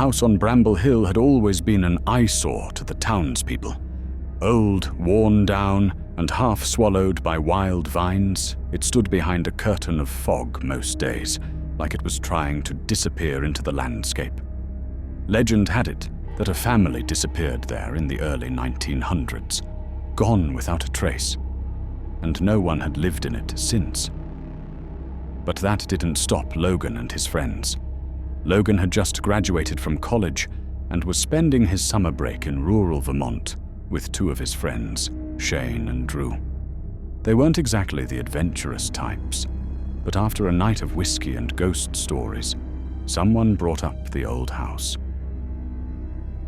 house on Bramble Hill had always been an eyesore to the townspeople. Old, worn down, and half swallowed by wild vines, it stood behind a curtain of fog most days, like it was trying to disappear into the landscape. Legend had it that a family disappeared there in the early 1900s, gone without a trace, and no one had lived in it since. But that didn't stop Logan and his friends. Logan had just graduated from college and was spending his summer break in rural Vermont with two of his friends, Shane and Drew. They weren't exactly the adventurous types, but after a night of whiskey and ghost stories, someone brought up the old house.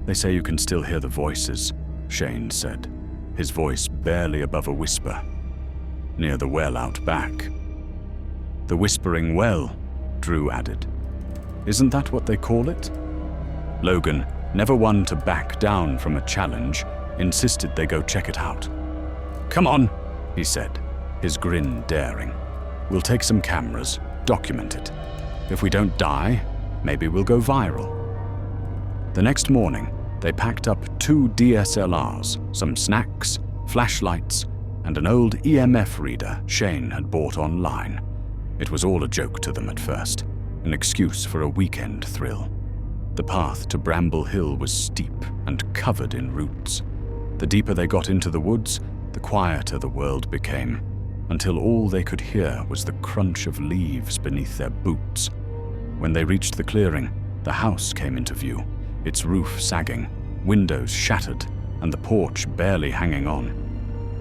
"They say you can still hear the voices," Shane said, his voice barely above a whisper, "near the well out back." "The Whispering Well," Drew added. "Isn't that what they call it?" Logan, never one to back down from a challenge, insisted they go check it out. "Come on," he said, his grin daring. "We'll take some cameras, document it. If we don't die, maybe we'll go viral." The next morning, they packed up 2 DSLRs, some snacks, flashlights, and an old EMF reader Shane had bought online. It was all a joke to them at first, an excuse for a weekend thrill. The path to Bramble Hill was steep and covered in roots. The deeper they got into the woods, the quieter the world became, until all they could hear was the crunch of leaves beneath their boots. When they reached the clearing, the house came into view, its roof sagging, windows shattered, and the porch barely hanging on.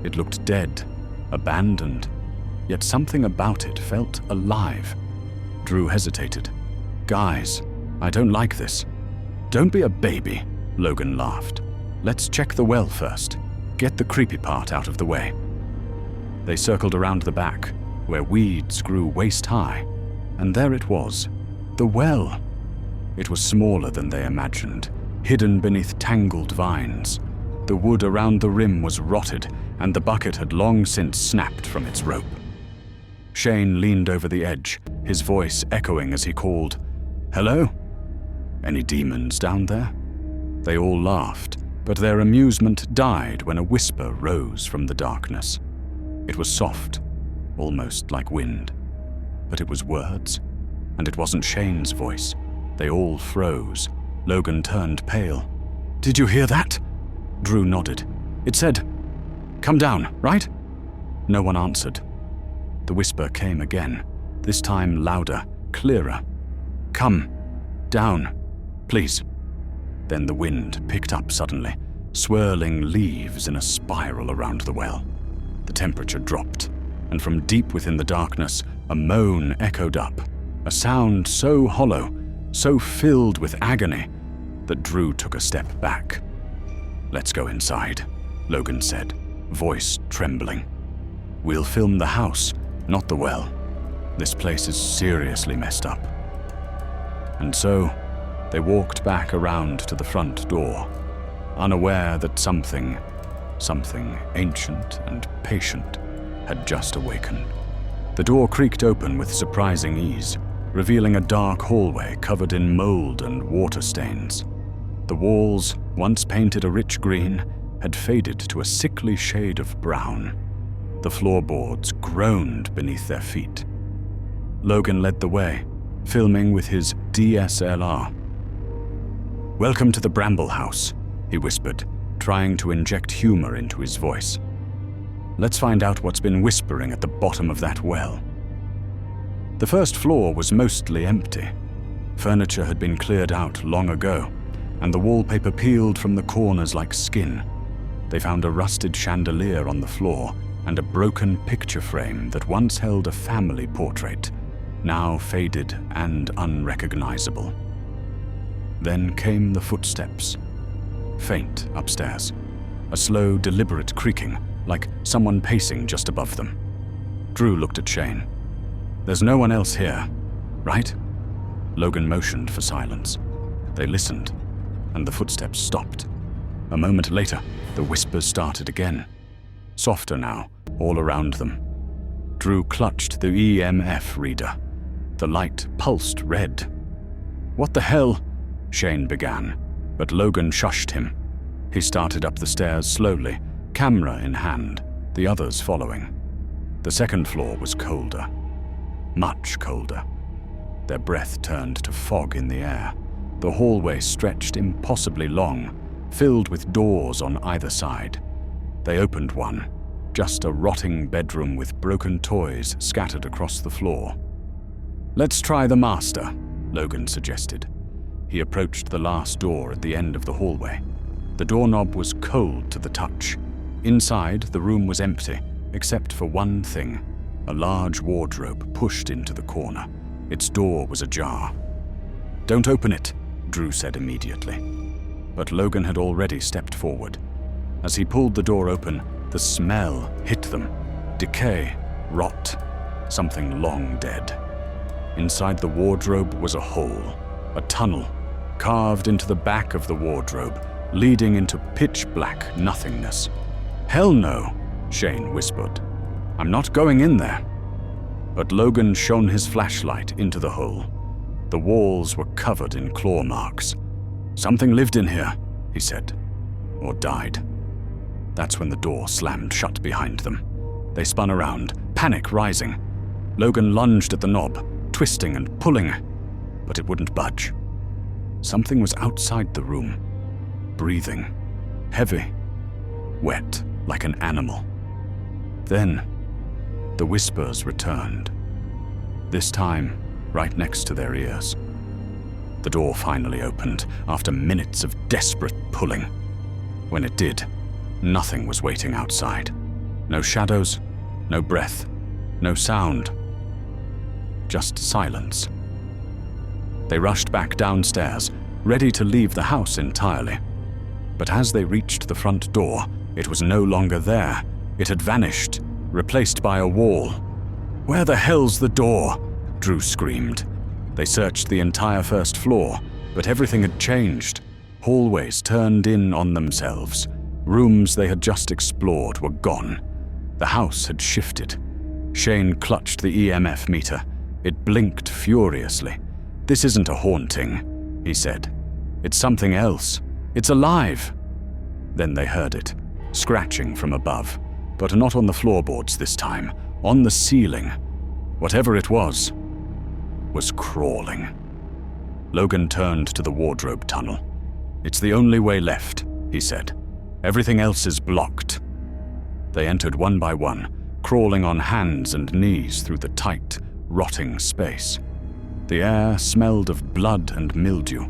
It looked dead, abandoned, yet something about it felt alive. Drew hesitated. "Guys, I don't like this." "Don't be a baby," Logan laughed. "Let's check the well first. Get the creepy part out of the way." They circled around the back, where weeds grew waist-high, and there it was, the well. It was smaller than they imagined, hidden beneath tangled vines. The wood around the rim was rotted, and the bucket had long since snapped from its rope. Shane leaned over the edge, his voice echoing as he called, "Hello? Any demons down there?" They all laughed, but their amusement died when a whisper rose from the darkness. It was soft, almost like wind, but it was words, and it wasn't Shane's voice. They all froze. Logan turned pale. "Did you hear that?" Drew nodded. "It said, 'Come down,' right?" No one answered. The whisper came again, this time louder, clearer. "Come down, please." Then the wind picked up suddenly, swirling leaves in a spiral around the well. The temperature dropped, and from deep within the darkness, a moan echoed up, a sound so hollow, so filled with agony, that Drew took a step back. "Let's go inside," Logan said, voice trembling. "We'll film the house, not the well. This place is seriously messed up." And so, they walked back around to the front door, unaware that something ancient and patient had just awakened. The door creaked open with surprising ease, revealing a dark hallway covered in mold and water stains. The walls, once painted a rich green, had faded to a sickly shade of brown. The floorboards groaned beneath their feet. Logan led the way, filming with his DSLR. "Welcome to the Bramble House," he whispered, trying to inject humor into his voice. "Let's find out what's been whispering at the bottom of that well." The first floor was mostly empty. Furniture had been cleared out long ago, and the wallpaper peeled from the corners like skin. They found a rusted chandelier on the floor and a broken picture frame that once held a family portrait, now faded and unrecognizable. Then came the footsteps, faint upstairs, a slow, deliberate creaking, like someone pacing just above them. Drew looked at Shane. "There's no one else here, right?" Logan motioned for silence. They listened, and the footsteps stopped. A moment later, the whispers started again, softer now, all around them. Drew clutched the EMF reader. The light pulsed red. "What the hell?" Shane began, but Logan shushed him. He started up the stairs slowly, camera in hand, the others following. The second floor was colder. Much colder. Their breath turned to fog in the air. The hallway stretched impossibly long, filled with doors on either side. They opened one, just a rotting bedroom with broken toys scattered across the floor. "Let's try the master," Logan suggested. He approached the last door at the end of the hallway. The doorknob was cold to the touch. Inside, the room was empty, except for one thing: a large wardrobe pushed into the corner. Its door was ajar. "Don't open it," Drew said immediately. But Logan had already stepped forward. As he pulled the door open, the smell hit them. Decay, rot, something long dead. Inside the wardrobe was a hole, a tunnel, carved into the back of the wardrobe, leading into pitch-black nothingness. "Hell no," Shane whispered. "I'm not going in there." But Logan shone his flashlight into the hole. The walls were covered in claw marks. "Something lived in here," he said, "or died." That's when the door slammed shut behind them. They spun around, panic rising. Logan lunged at the knob, twisting and pulling, but it wouldn't budge. Something was outside the room, breathing, heavy, wet like an animal. Then, the whispers returned, this time right next to their ears. The door finally opened after minutes of desperate pulling. When it did, nothing was waiting outside. No shadows, no breath, no sound. Just silence. They rushed back downstairs, ready to leave the house entirely. But as they reached the front door, it was no longer there. It had vanished, replaced by a wall. "Where the hell's the door?" Drew screamed. They searched the entire first floor, but everything had changed. Hallways turned in on themselves. Rooms they had just explored were gone. The house had shifted. Shane clutched the EMF meter. It blinked furiously. "This isn't a haunting," he said. "It's something else. It's alive." Then they heard it, scratching from above, but not on the floorboards this time, on the ceiling. Whatever it was crawling. Logan turned to the wardrobe tunnel. "It's the only way left," he said. "Everything else is blocked." They entered one by one, crawling on hands and knees through the tight, rotting space. The air smelled of blood and mildew,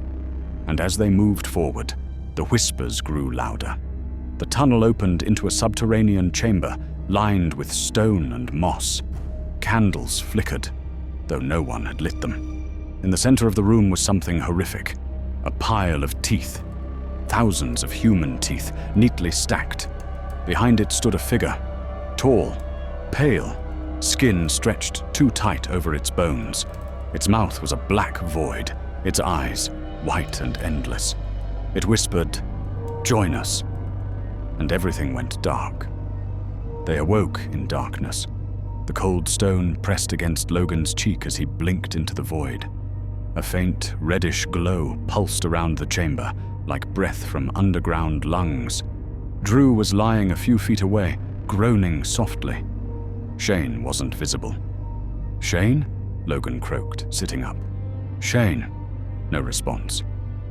and as they moved forward, the whispers grew louder. The tunnel opened into a subterranean chamber lined with stone and moss. Candles flickered, though no one had lit them. In the center of the room was something horrific, a pile of teeth. Thousands of human teeth, neatly stacked. Behind it stood a figure, tall, pale, skin stretched too tight over its bones. Its mouth was a black void, its eyes white and endless. It whispered, "Join us," and everything went dark. They awoke in darkness. The cold stone pressed against Logan's cheek as he blinked into the void. A faint, reddish glow pulsed around the chamber, like breath from underground lungs. Drew was lying a few feet away, groaning softly. Shane wasn't visible. "Shane?" Logan croaked, sitting up. "Shane?" No response.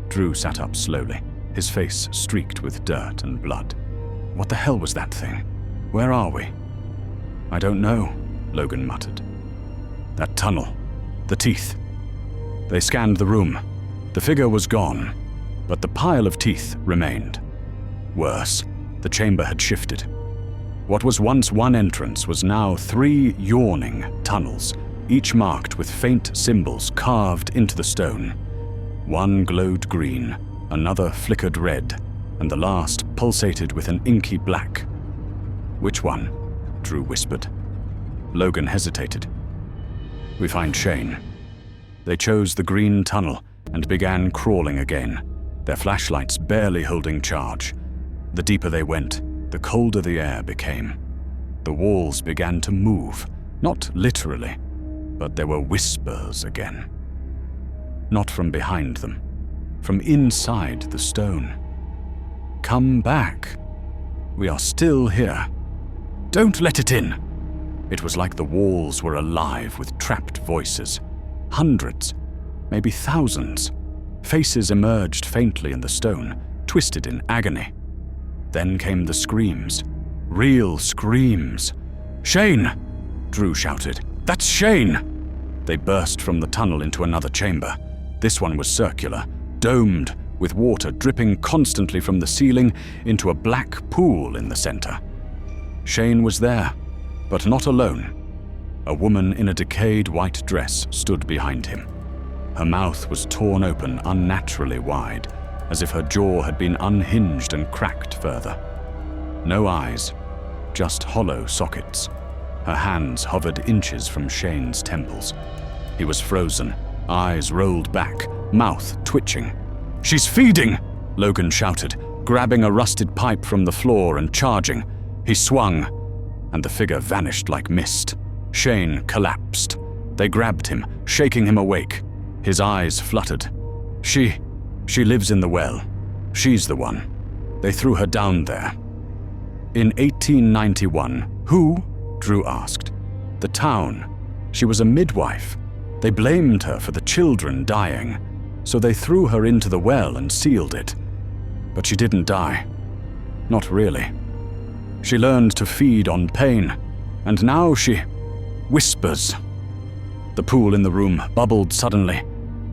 Drew sat up slowly, his face streaked with dirt and blood. "What the hell was that thing? Where are we?" "I don't know," Logan muttered. "That tunnel. The teeth." They scanned the room. The figure was gone, but the pile of teeth remained. Worse, the chamber had shifted. What was once one entrance was now 3 yawning tunnels, each marked with faint symbols carved into the stone. One glowed green, another flickered red, and the last pulsated with an inky black. "Which one?" Drew whispered. Logan hesitated. "We find Shane." They chose the green tunnel and began crawling again, their flashlights barely holding charge. The deeper they went, the colder the air became. The walls began to move, not literally, but there were whispers again. Not from behind them, from inside the stone. "Come back. We are still here. Don't let it in." It was like the walls were alive with trapped voices. Hundreds, maybe thousands. Faces emerged faintly in the stone, twisted in agony. Then came the screams. Real screams. "Shane!" Drew shouted. "That's Shane!" They burst from the tunnel into another chamber. This one was circular, domed, with water dripping constantly from the ceiling into a black pool in the center. Shane was there, but not alone. A woman in a decayed white dress stood behind him. Her mouth was torn open unnaturally wide, as if her jaw had been unhinged and cracked further. No eyes, just hollow sockets. Her hands hovered inches from Shane's temples. He was frozen, eyes rolled back, mouth twitching. "She's feeding!" Logan shouted, grabbing a rusted pipe from the floor and charging. He swung, and the figure vanished like mist. Shane collapsed. They grabbed him, shaking him awake. His eyes fluttered. She lives in the well. She's the one. They threw her down there." In 1891, who? Drew asked. "The town. She was a midwife. They blamed her for the children dying, so they threw her into the well and sealed it. But she didn't die. Not really. She learned to feed on pain, and now she whispers." The pool in the room bubbled suddenly.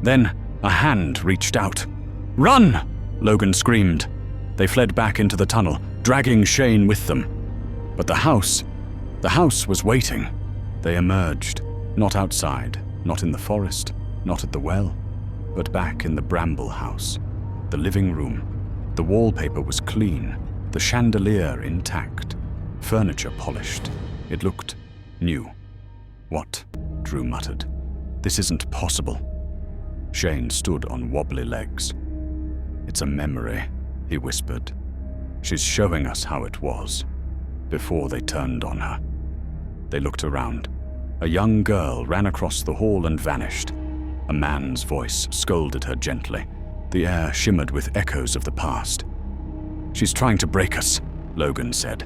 Then a hand reached out. "Run!" Logan screamed. They fled back into the tunnel, dragging Shane with them. But the house was waiting. They emerged, not outside, not in the forest, not at the well, but back in the bramble house, the living room. The wallpaper was clean, the chandelier intact, furniture polished. It looked new. "What?" Drew muttered. "This isn't possible." Shane stood on wobbly legs. "It's a memory," he whispered. "She's showing us how it was, before they turned on her." They looked around. A young girl ran across the hall and vanished. A man's voice scolded her gently. The air shimmered with echoes of the past. "She's trying to break us," Logan said.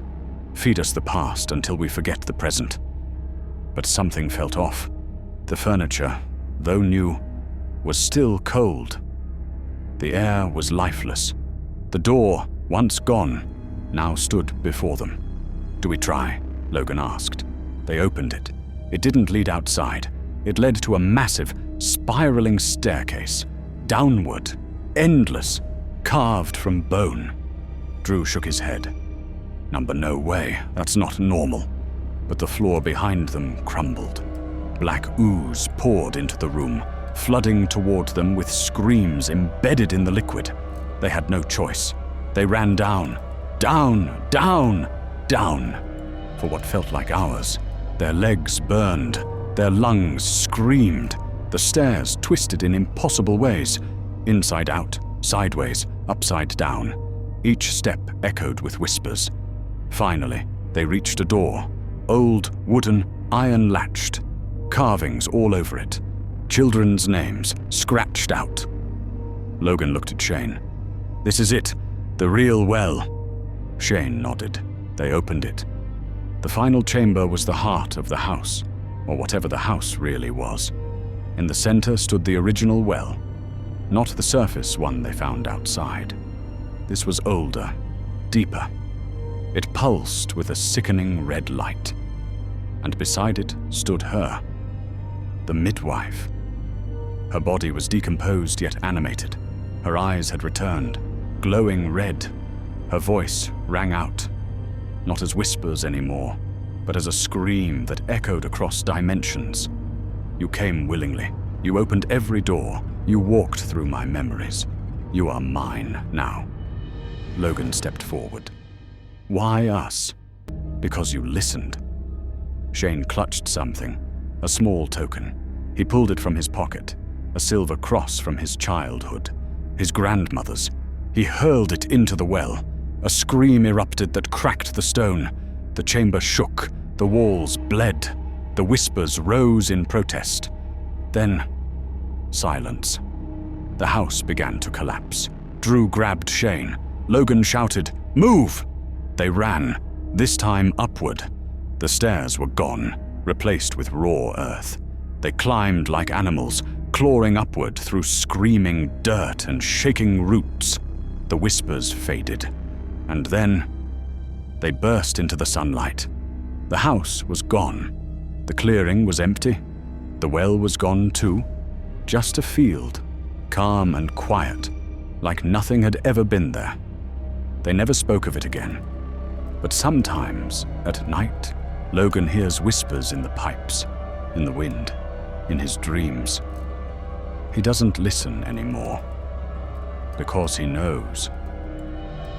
"Feed us the past until we forget the present." But something felt off. The furniture, though new, was still cold. The air was lifeless. The door, once gone, now stood before them. "Do we try?" Logan asked. They opened it. It didn't lead outside. It led to a massive, spiraling staircase. Downward, endless, carved from bone. Drew shook his head. No way, that's not normal." But the floor behind them crumbled. Black ooze poured into the room, flooding toward them with screams embedded in the liquid. They had no choice. They ran down, down, down, down, for what felt like hours. Their legs burned, their lungs screamed. The stairs twisted in impossible ways, inside out, sideways, upside down. Each step echoed with whispers. Finally, they reached a door, old, wooden, iron-latched, carvings all over it, children's names scratched out. Logan looked at Shane. "This is it, the real well." Shane nodded. They opened it. The final chamber was the heart of the house, or whatever the house really was. In the center stood the original well, not the surface one they found outside. This was older, deeper. It pulsed with a sickening red light. And beside it stood her, the midwife. Her body was decomposed yet animated. Her eyes had returned, glowing red. Her voice rang out, not as whispers anymore, but as a scream that echoed across dimensions. "You came willingly. You opened every door. You walked through my memories. You are mine now." Logan stepped forward. "Why us?" "Because you listened." Shane clutched something, a small token. He pulled it from his pocket, a silver cross from his childhood, his grandmother's. He hurled it into the well. A scream erupted that cracked the stone. The chamber shook, the walls bled, the whispers rose in protest. Then, silence. The house began to collapse. Drew grabbed Shane. Logan shouted, "Move!" They ran, this time upward. The stairs were gone, replaced with raw earth. They climbed like animals, clawing upward through screaming dirt and shaking roots. The whispers faded, and then they burst into the sunlight. The house was gone. The clearing was empty. The well was gone too. Just a field, calm and quiet, like nothing had ever been there. They never spoke of it again. But sometimes, at night, Logan hears whispers in the pipes, in the wind, in his dreams. He doesn't listen anymore, because he knows.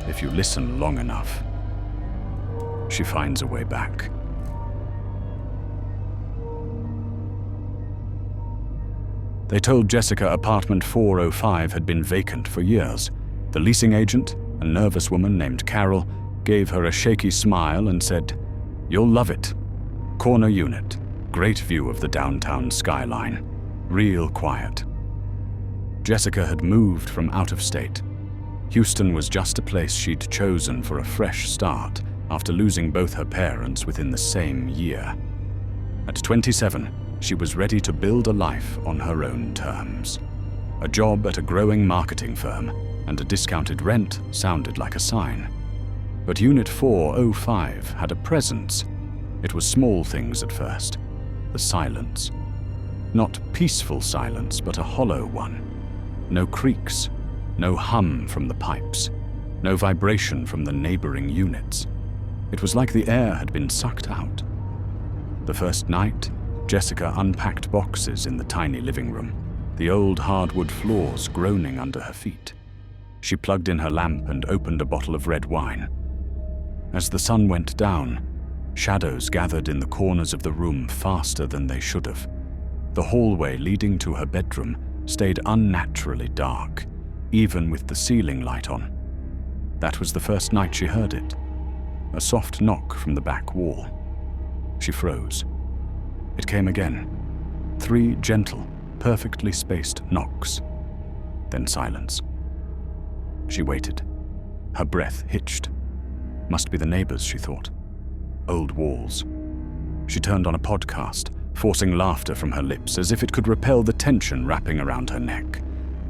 If you listen long enough, she finds a way back. They told Jessica apartment 405 had been vacant for years. The leasing agent, a nervous woman named Carol, gave her a shaky smile and said, "You'll love it. Corner unit, great view of the downtown skyline, real quiet." Jessica had moved from out of state. Houston was just a place she'd chosen for a fresh start after losing both her parents within the same year. At 27, she was ready to build a life on her own terms. A job at a growing marketing firm and a discounted rent sounded like a sign. But Unit 405 had a presence. It was small things at first. The silence. Not peaceful silence, but a hollow one. No creaks, no hum from the pipes, no vibration from the neighboring units. It was like the air had been sucked out. The first night, Jessica unpacked boxes in the tiny living room, the old hardwood floors groaning under her feet. She plugged in her lamp and opened a bottle of red wine. As the sun went down, shadows gathered in the corners of the room faster than they should have. The hallway leading to her bedroom stayed unnaturally dark, even with the ceiling light on. That was the first night she heard it. A soft knock from the back wall. She froze. It came again. 3 gentle, perfectly spaced knocks. Then silence. She waited. Her breath hitched. Must be the neighbors, she thought. Old walls. She turned on a podcast, forcing laughter from her lips as if it could repel the tension wrapping around her neck.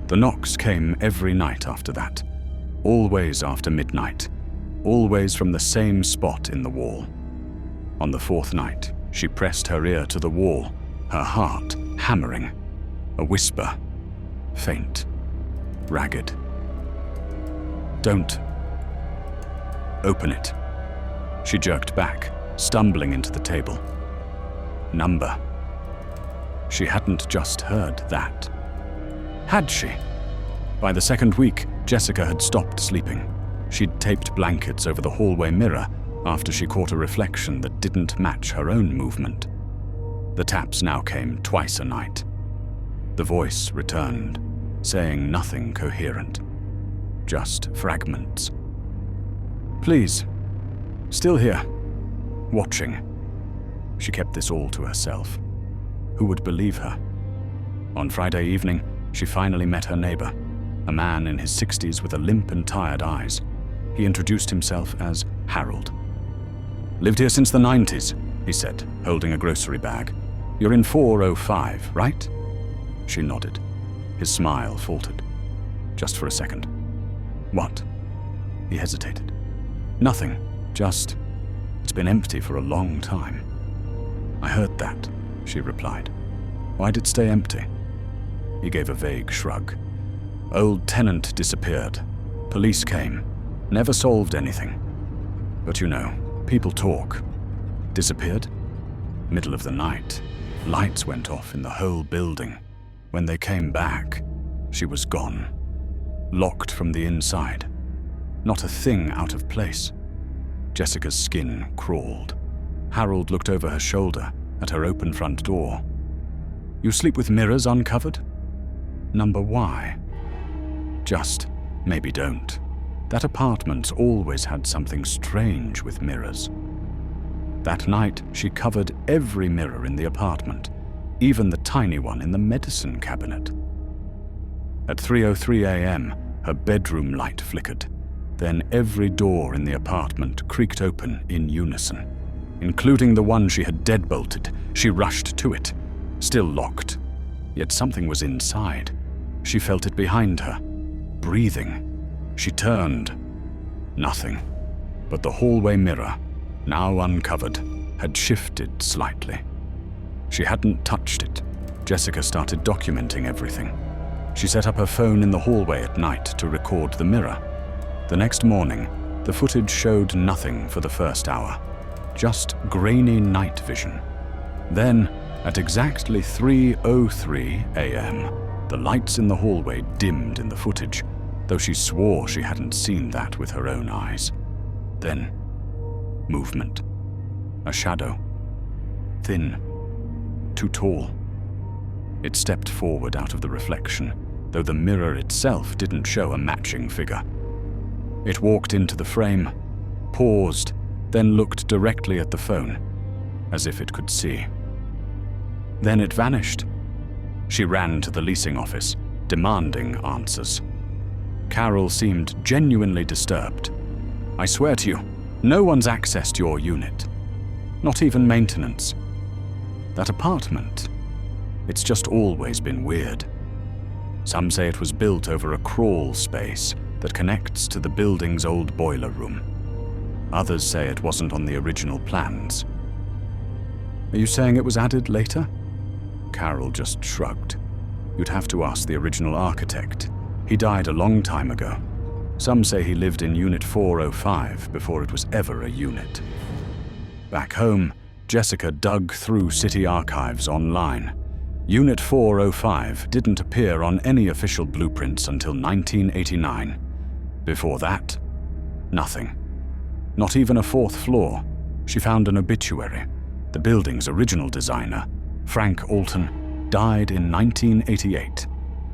The knocks came every night after that. Always after midnight. Always from the same spot in the wall. On the 4th night, she pressed her ear to the wall, her heart hammering. A whisper. Faint. Ragged. "Don't. Open it." She jerked back, stumbling into the table. Number. She hadn't just heard that. Had she? By the 2nd week, Jessica had stopped sleeping. She'd taped blankets over the hallway mirror after she caught a reflection that didn't match her own movement. The taps now came twice a night. The voice returned, saying nothing coherent. Just fragments. "Please. Still here. Watching." She kept this all to herself. Who would believe her? On Friday evening, she finally met her neighbor, a man in his 60s with a limp and tired eyes. He introduced himself as Harold. "Lived here since the 90s, he said, holding a grocery bag. "You're in 405, right?" She nodded. His smile faltered. Just for a second. "What?" He hesitated. "Nothing. Just, it's been empty for a long time." "I heard that," she replied. "Why'd it stay empty?" He gave a vague shrug. "Old tenant disappeared. Police came. Never solved anything. But you know, people talk. Disappeared? Middle of the night. Lights went off in the whole building. When they came back, she was gone. Locked from the inside. Not a thing out of place." Jessica's skin crawled. Harold looked over her shoulder at her open front door. "You sleep with mirrors uncovered?" "Number why?" "Just, maybe don't. That apartment's always had something strange with mirrors." That night, she covered every mirror in the apartment, even the tiny one in the medicine cabinet. At 3:03 a.m., her bedroom light flickered. Then every door in the apartment creaked open in unison. Including the one she had deadbolted, she rushed to it, still locked. Yet something was inside. She felt it behind her, breathing. She turned. Nothing. But the hallway mirror, now uncovered, had shifted slightly. She hadn't touched it. Jessica started documenting everything. She set up her phone in the hallway at night to record the mirror. The next morning, the footage showed nothing for the first hour, just grainy night vision. Then, at exactly 3:03 a.m., the lights in the hallway dimmed in the footage, though she swore she hadn't seen that with her own eyes. Then, movement. A shadow. Thin. Too tall. It stepped forward out of the reflection, though the mirror itself didn't show a matching figure. It walked into the frame, paused, then looked directly at the phone, as if it could see. Then it vanished. She ran to the leasing office, demanding answers. Carol seemed genuinely disturbed. "I swear to you, no one's accessed your unit. Not even maintenance. That apartment, it's just always been weird. Some say it was built over a crawl space that connects to the building's old boiler room. Others say it wasn't on the original plans." "Are you saying it was added later?" Carol just shrugged. "You'd have to ask the original architect. He died a long time ago. Some say he lived in Unit 405 before it was ever a unit." Back home, Jessica dug through city archives online. Unit 405 didn't appear on any official blueprints until 1989. Before that, nothing. Not even a fourth floor. She found an obituary. The building's original designer, Frank Alton, died in 1988.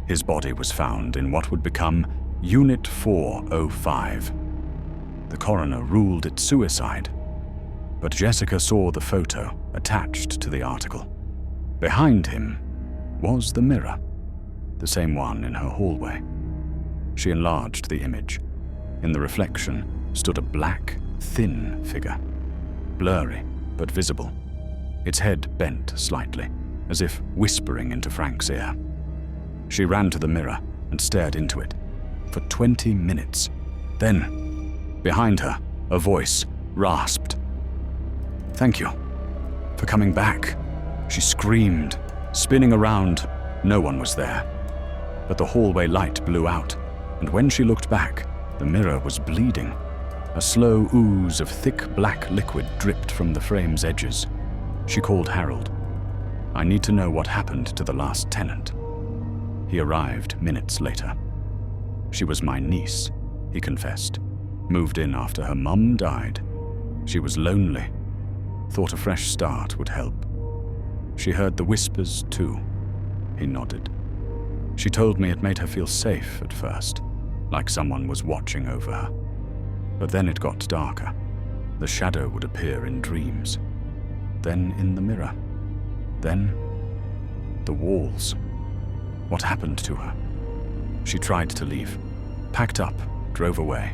His body was found in what would become Unit 405. The coroner ruled it suicide, but Jessica saw the photo attached to the article. Behind him was the mirror, the same one in her hallway. She enlarged the image. In the reflection stood a black, thin figure, blurry but visible, its head bent slightly, as if whispering into Frank's ear. She ran to the mirror and stared into it for 20 minutes. Then, behind her, a voice rasped, "Thank you for coming back." She screamed, spinning around. No one was there. But the hallway light blew out, and when she looked back, the mirror was bleeding. A slow ooze of thick black liquid dripped from the frame's edges. She called Harold. "I need to know what happened to the last tenant." He arrived minutes later. "She was my niece," he confessed. "Moved in after her mum died. She was lonely. Thought a fresh start would help. She heard the whispers too." He nodded. "She told me it made her feel safe at first, like someone was watching over her. But then it got darker. The shadow would appear in dreams. Then in the mirror. Then the walls. What happened to her?" She tried to leave, packed up, drove away.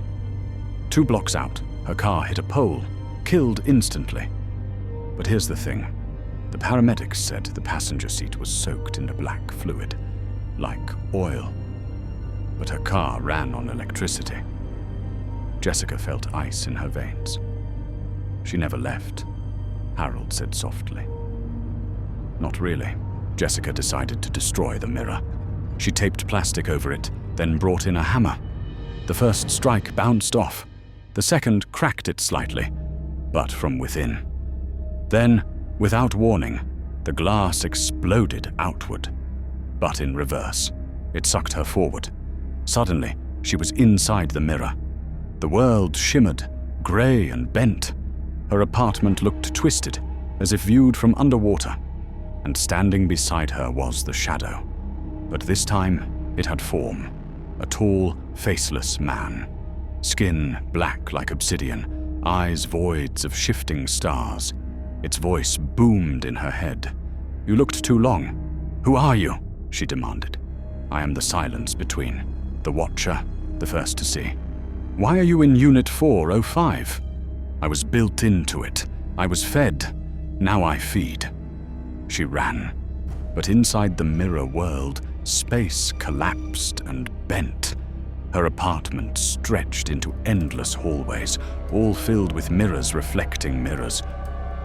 2 blocks out, her car hit a pole, killed instantly. But here's the thing. The paramedics said the passenger seat was soaked in a black fluid, like oil. But her car ran on electricity. Jessica felt ice in her veins. "She never left," Harold said softly. Not really. Jessica decided to destroy the mirror. She taped plastic over it, then brought in a hammer. The first strike bounced off. The second cracked it slightly, but from within. Then, without warning, the glass exploded outward, but in reverse. It sucked her forward. Suddenly, she was inside the mirror. The world shimmered, grey and bent. Her apartment looked twisted, as if viewed from underwater. And standing beside her was the shadow. But this time, it had form. A tall, faceless man. Skin black like obsidian, eyes voids of shifting stars. Its voice boomed in her head. "You looked too long. Who are you?" she demanded. I am the silence between. The watcher, the first to see. Why are you in Unit 405? I was built into it. I was fed. Now I feed. She ran. But inside the mirror world, space collapsed and bent. Her apartment stretched into endless hallways, all filled with mirrors reflecting mirrors,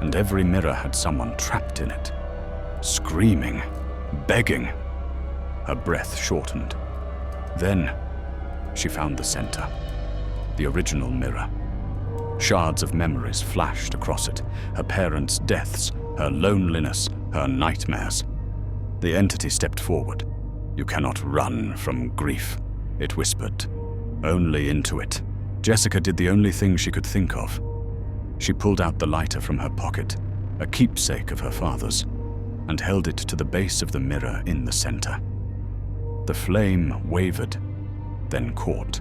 and every mirror had someone trapped in it, screaming, begging. Her breath shortened. Then she found the center, the original mirror. Shards of memories flashed across it, her parents' deaths, her loneliness, her nightmares. The entity stepped forward. You cannot run from grief, it whispered. Only into it. Jessica did the only thing she could think of. She pulled out the lighter from her pocket, a keepsake of her father's, and held it to the base of the mirror in the center. The flame wavered, then caught.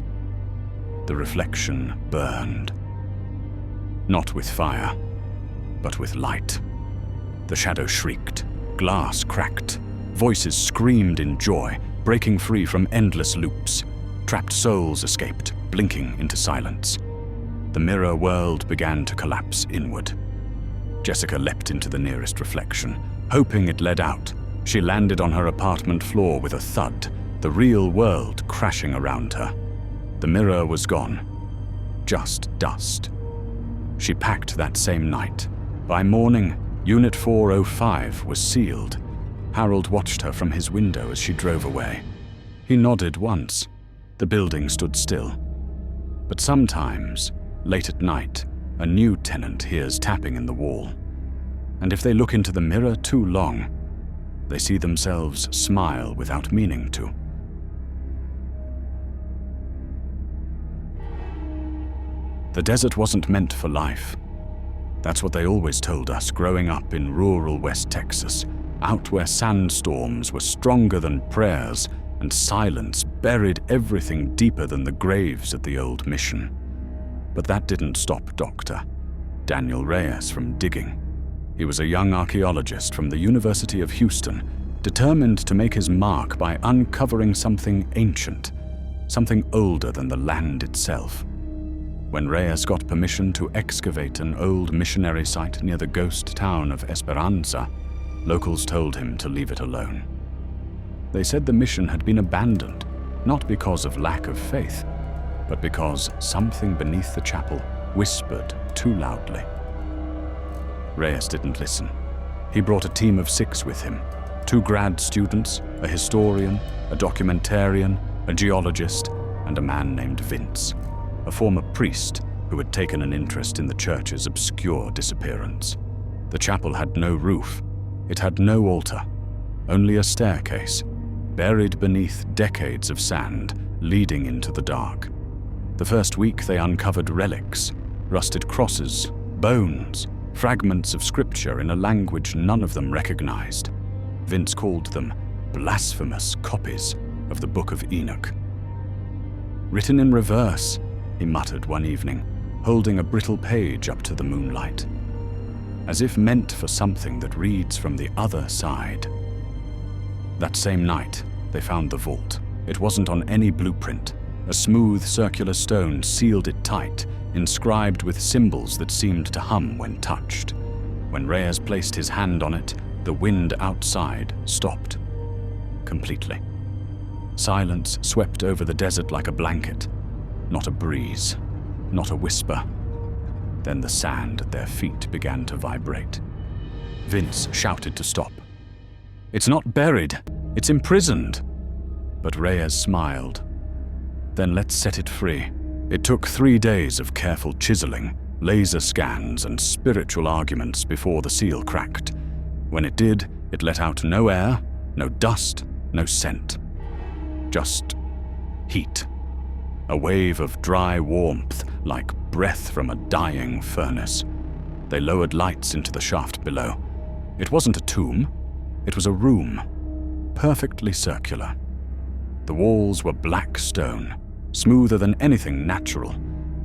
The reflection burned. Not with fire, but with light. The shadow shrieked, glass cracked, voices screamed in joy, breaking free from endless loops. Trapped souls escaped, blinking into silence. The mirror world began to collapse inward. Jessica leapt into the nearest reflection, hoping it led out. She landed on her apartment floor with a thud, the real world crashing around her. The mirror was gone. Just dust. She packed that same night. By morning, Unit 405 was sealed. Harold watched her from his window as she drove away. He nodded once. The building stood still. But sometimes, late at night, a new tenant hears tapping in the wall. And if they look into the mirror too long, they see themselves smile without meaning to. The desert wasn't meant for life. That's what they always told us growing up in rural West Texas, out where sandstorms were stronger than prayers and silence buried everything deeper than the graves at the old mission. But that didn't stop Dr. Daniel Reyes from digging. He was a young archaeologist from the University of Houston, determined to make his mark by uncovering something ancient, something older than the land itself. When Reyes got permission to excavate an old missionary site near the ghost town of Esperanza, locals told him to leave it alone. They said the mission had been abandoned, not because of lack of faith, but because something beneath the chapel whispered too loudly. Reyes didn't listen. He brought a team of 6 with him, 2 grad students, a historian, a documentarian, a geologist, and a man named Vince, a former priest who had taken an interest in the church's obscure disappearance. The chapel had no roof. It had no altar, only a staircase, buried beneath decades of sand, leading into the dark. The first week they uncovered relics, rusted crosses, bones, fragments of scripture in a language none of them recognized. Vince called them blasphemous copies of the Book of Enoch. Written in reverse, he muttered one evening, holding a brittle page up to the moonlight, as if meant for something that reads from the other side. That same night, they found the vault. It wasn't on any blueprint. A smooth circular stone sealed it tight, inscribed with symbols that seemed to hum when touched. When Reyes placed his hand on it, the wind outside stopped. Completely. Silence swept over the desert like a blanket. Not a breeze, not a whisper. Then the sand at their feet began to vibrate. Vince shouted to stop. "It's not buried, it's imprisoned." But Reyes smiled. "Then let's set it free." It took 3 days of careful chiseling, laser scans, and spiritual arguments before the seal cracked. When it did, it let out no air, no dust, no scent. Just heat. A wave of dry warmth, like breath from a dying furnace. They lowered lights into the shaft below. It wasn't a tomb. It was a room, perfectly circular. The walls were black stone, smoother than anything natural.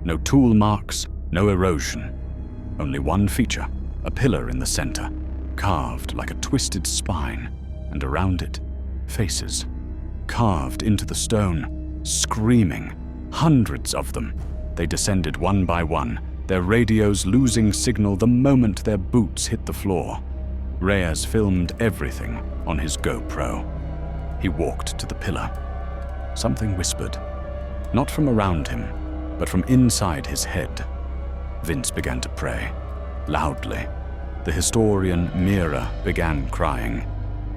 No tool marks, no erosion. Only one feature, a pillar in the center, carved like a twisted spine, and around it, faces. carved into the stone, screaming. Hundreds of them. They descended one by one, their radios losing signal the moment their boots hit the floor. Reyes filmed everything on his GoPro. He walked to the pillar. Something whispered, not from around him, but from inside his head. Vince began to pray, loudly. The historian Mira began crying.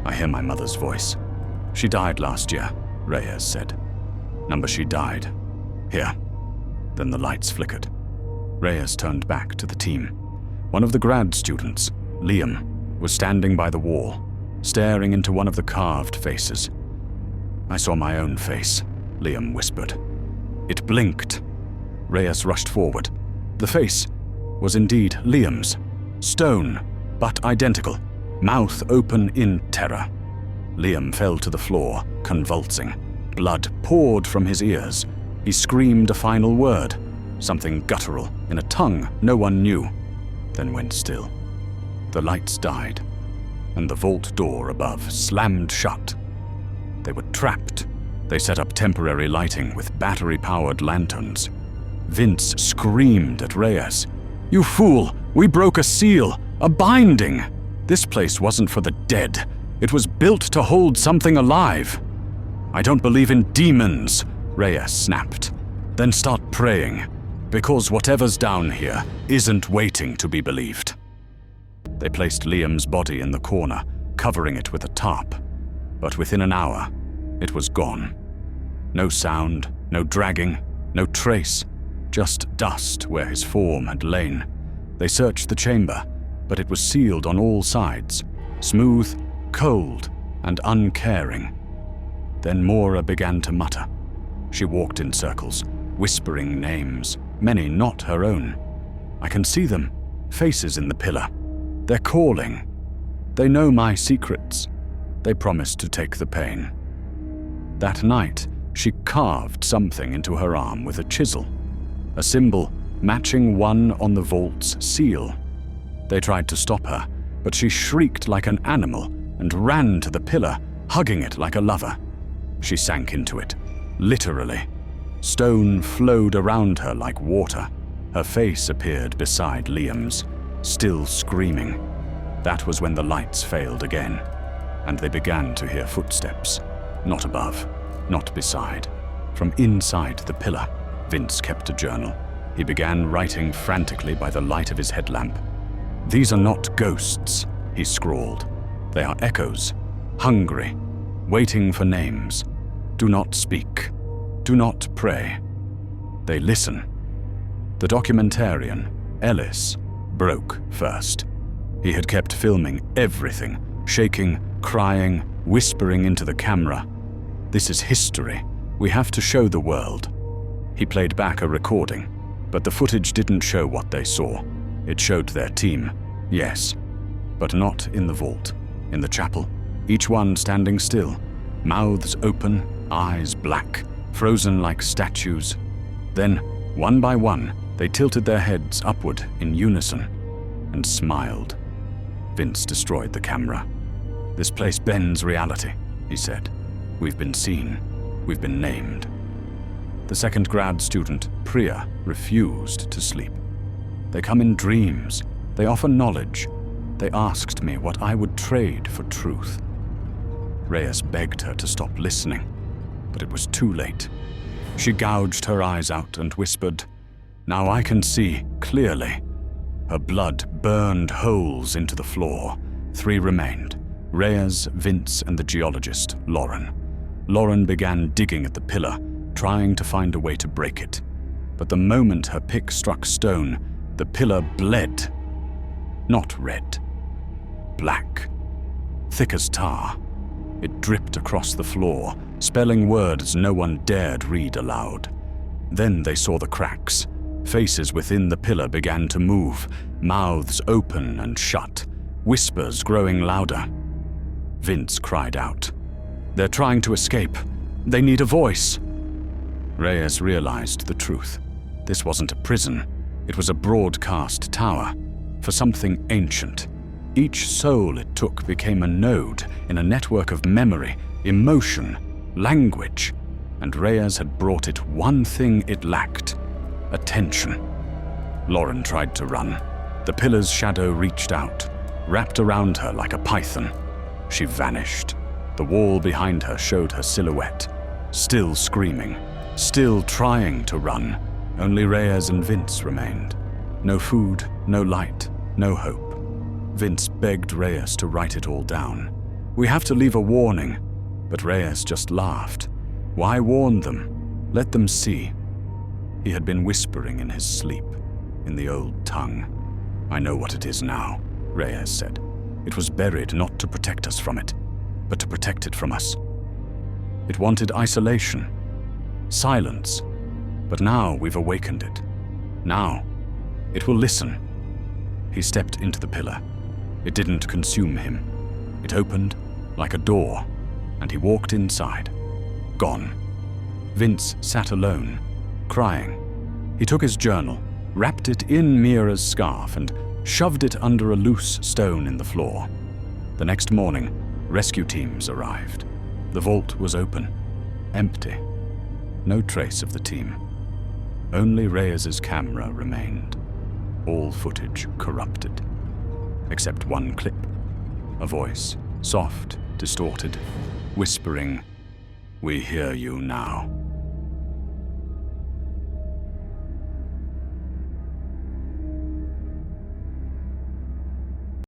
I hear my mother's voice. She died last year, Reyes said. Number she died. Here. Then the lights flickered. Reyes turned back to the team. One of the grad students, Liam, was standing by the wall, staring into one of the carved faces. I saw my own face, Liam whispered. It blinked. Reyes rushed forward. The face was indeed Liam's. Stone, but identical, mouth open in terror. Liam fell to the floor, convulsing. Blood poured from his ears. He screamed a final word, something guttural, in a tongue no one knew, then went still. The lights died, and the vault door above slammed shut. They were trapped. They set up temporary lighting with battery-powered lanterns. Vince screamed at Reyes. You fool! We broke a seal! A binding! This place wasn't for the dead. It was built to hold something alive. I don't believe in demons, Reyes snapped. Then start praying, because whatever's down here isn't waiting to be believed. They placed Liam's body in the corner, covering it with a tarp. But within an hour, it was gone. No sound, no dragging, no trace, just dust where his form had lain. They searched the chamber, but it was sealed on all sides, smooth, cold, and uncaring. Then Mora began to mutter. She walked in circles, whispering names, many not her own. I can see them, faces in the pillar. They're calling. They know my secrets. They promised to take the pain. That night, she carved something into her arm with a chisel, a symbol matching one on the vault's seal. They tried to stop her, but she shrieked like an animal and ran to the pillar, hugging it like a lover. She sank into it, literally. Stone flowed around her like water. Her face appeared beside Liam's, still screaming. That was when the lights failed again, and they began to hear footsteps. Not above, not beside. From inside the pillar, Vince kept a journal. He began writing frantically by the light of his headlamp. These are not ghosts, he scrawled. They are echoes, hungry, waiting for names. Do not speak. Do not pray. They listen. The documentarian, Ellis, broke first. He had kept filming everything, shaking, crying, whispering into the camera. This is history. We have to show the world. He played back a recording, but the footage didn't show what they saw. It showed their team, yes, but not in the vault. In the chapel, each one standing still, mouths open, eyes black, frozen like statues. Then, one by one, they tilted their heads upward in unison and smiled. Vince destroyed the camera. This place bends reality, he said. We've been seen. We've been named. The second grad student, Priya, refused to sleep. They come in dreams. They offer knowledge. They asked me what I would trade for truth. Reyes begged her to stop listening, but it was too late. She gouged her eyes out and whispered, Now I can see clearly. Her blood burned holes into the floor. 3 remained, Reyes, Vince, and the geologist, Lauren. Lauren began digging at the pillar, trying to find a way to break it. But the moment her pick struck stone, the pillar bled. Not red. Black. Thick as tar. It dripped across the floor, spelling words no one dared read aloud. Then they saw the cracks. Faces within the pillar began to move, mouths open and shut, whispers growing louder. Vince cried out. They're trying to escape. They need a voice. Reyes realized the truth. This wasn't a prison. It was a broadcast tower for something ancient. Each soul it took became a node in a network of memory, emotion, language, and Reyes had brought it one thing it lacked: attention. Lauren tried to run. The pillar's shadow reached out, wrapped around her like a python. She vanished. The wall behind her showed her silhouette, still screaming, still trying to run. Only Reyes and Vince remained. No food, no light, no hope. Vince begged Reyes to write it all down. "We have to leave a warning." But Reyes just laughed. Why warn them? Let them see. He had been whispering in his sleep, in the old tongue. "I know what it is now," Reyes said. "It was buried not to protect us from it, but to protect it from us. It wanted isolation, silence, but now we've awakened it. Now, it will listen." He stepped into the pillar. It didn't consume him. It opened like a door, and he walked inside. Gone. Vince sat alone, crying. He took his journal, wrapped it in Mira's scarf, and shoved it under a loose stone in the floor. The next morning, rescue teams arrived. The vault was open, empty. No trace of the team. Only Reyes's camera remained, all footage corrupted, except one clip. A voice, soft, distorted, whispering, "We hear you now."